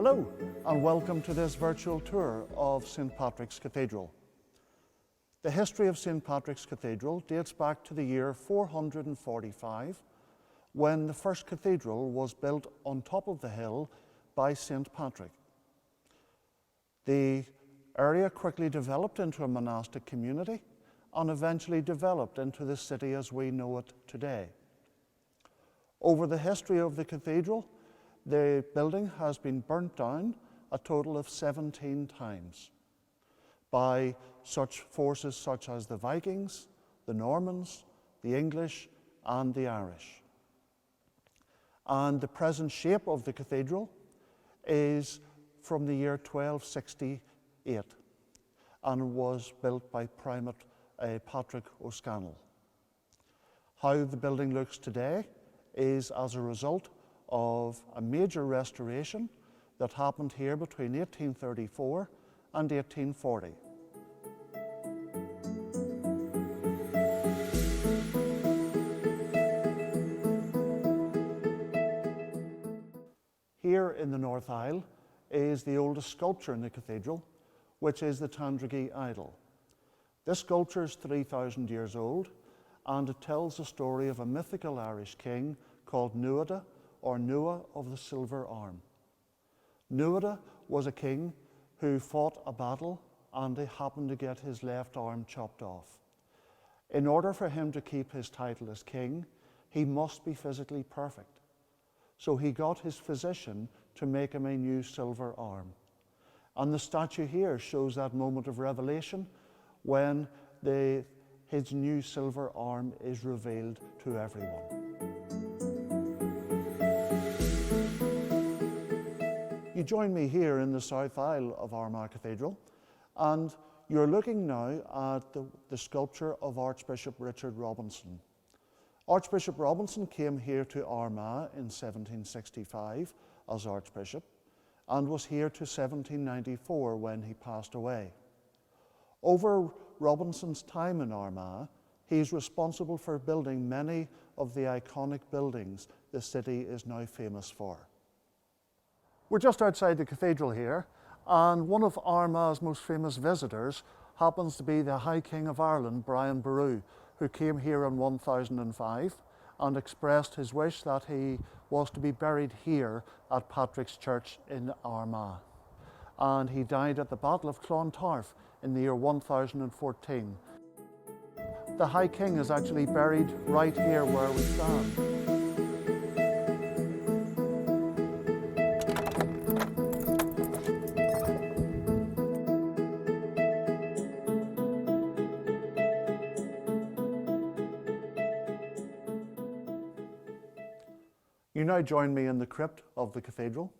Hello and welcome to this virtual tour of St. Patrick's Cathedral. The history of St. Patrick's Cathedral dates back to the year 445 when the first cathedral was built on top of the hill by St. Patrick. The area quickly developed into a monastic community and eventually developed into the city as we know it today. Over the history of the cathedral, the building has been burnt down a total of 17 times by such forces such as the Vikings, the Normans, the English and the Irish. And the present shape of the cathedral is from the year 1268 and was built by Primate Patrick O'Scannell. How the building looks today is as a result of a major restoration that happened here between 1834 and 1840. Here in the North Aisle is the oldest sculpture in the cathedral, which is the Tandragee Idol. This sculpture is 3,000 years old, and it tells the story of a mythical Irish king called Nuada, or Nua of the Silver Arm. Nuada was a king who fought a battle and he happened to get his left arm chopped off. In order for him to keep his title as king, he must be physically perfect. So he got his physician to make him a new silver arm. And the statue here shows that moment of revelation when his new silver arm is revealed to everyone. You join me here in the south aisle of Armagh Cathedral, and you're looking now at the sculpture of Archbishop Richard Robinson. Archbishop Robinson came here to Armagh in 1765 as Archbishop and was here to 1794 when he passed away. Over Robinson's time in Armagh, he's responsible for building many of the iconic buildings the city is now famous for. We're just outside the cathedral here, and one of Armagh's most famous visitors happens to be the High King of Ireland, Brian Boru, who came here in 1005 and expressed his wish that he was to be buried here at Patrick's Church in Armagh. And he died at the Battle of Clontarf in the year 1014. The High King is actually buried right here where we stand. You now join me in the crypt of the cathedral.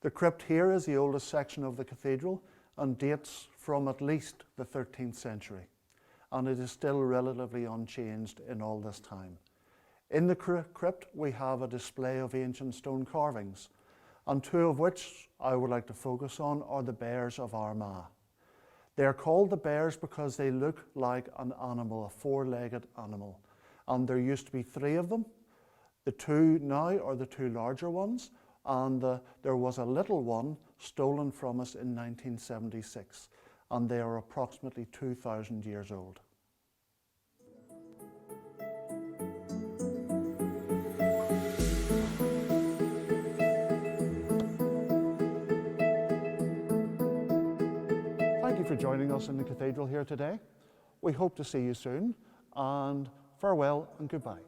The crypt here is the oldest section of the cathedral and dates from at least the 13th century, and it is still relatively unchanged in all this time. In the crypt we have a display of ancient stone carvings, and two of which I would like to focus on are the bears of Armagh. They are called the bears because they look like an animal, a four-legged animal, and there used to be three of them. The two now are the two larger ones, and there was a little one stolen from us in 1976, and they are approximately 2,000 years old. Thank you for joining us in the cathedral here today. We hope to see you soon, and farewell and goodbye.